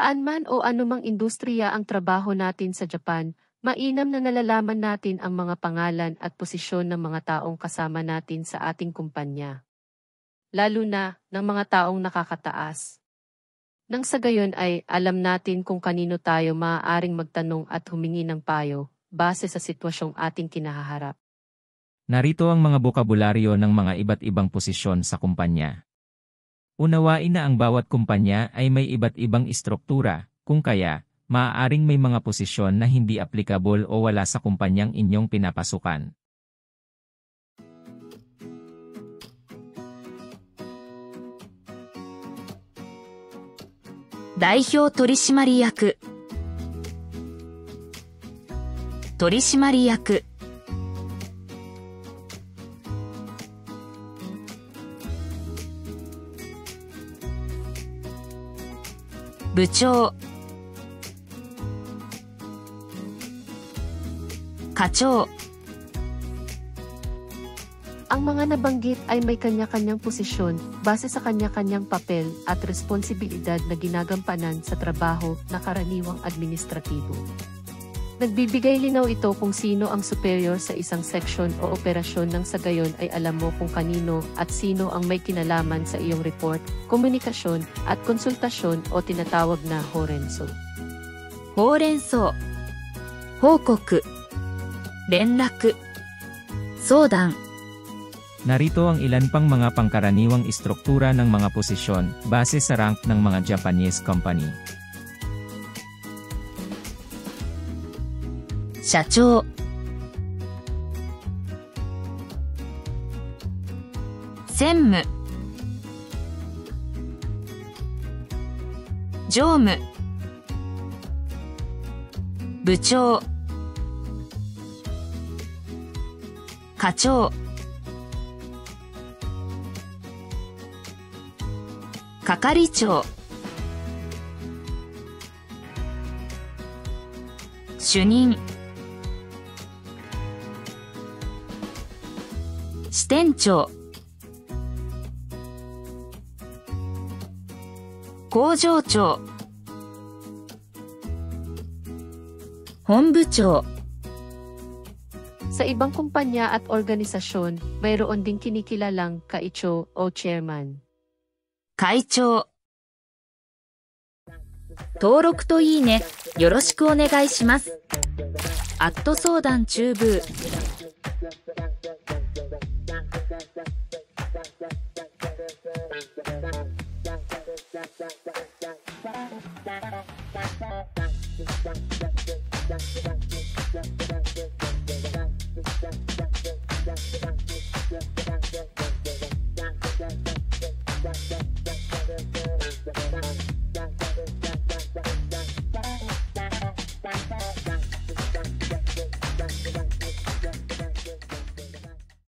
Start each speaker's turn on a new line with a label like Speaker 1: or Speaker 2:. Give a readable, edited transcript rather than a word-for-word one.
Speaker 1: Saan man o anumang industriya ang trabaho natin sa Japan, mainam na nalalaman natin ang mga pangalan at posisyon ng mga taong kasama natin sa ating kumpanya. Lalo na ng mga taong nakakataas. Nang sa gayon ay alam natin kung kanino tayo maaaring magtanong at humingi ng payo base sa sitwasyong ating kinahaharap.
Speaker 2: Narito ang mga bokabularyo ng mga iba't ibang posisyon sa kumpanya. Unawain na ang bawat kumpanya ay may iba't ibang istruktura, kung kaya, maaaring may mga posisyon na hindi applicable o wala sa kumpanyang inyong pinapasukan.
Speaker 3: Daihyo Torishimari Yaku. Torishimari Yaku. Buchou. Kachou.
Speaker 1: Ang mga nabanggit ay may kanya-kanyang posisyon base sa kanya-kanyang papel at responsibilidad na ginagampanan sa trabaho na karaniwang administratibo. Nagbibigay linaw ito kung sino ang superior sa isang seksyon o operasyon nang sa gayon ay alam mo kung kanino at sino ang may kinalaman sa iyong report, komunikasyon at konsultasyon o tinatawag na horenso.
Speaker 3: Horenso. Hokoku. Renraku. Soudan.
Speaker 2: Narito ang ilan pang mga pangkaraniwang istruktura ng mga posisyon base sa rank ng mga Japanese company.
Speaker 3: 社長 専務 常務 部長 課長 係長 主任 支店長 工場長 本部長
Speaker 1: Sa ibang kumpanya at organisasyon, mayroon ding kinikilalang kaicho o chairman.
Speaker 3: 会長 登録といいねよろしくお願いします。相談中部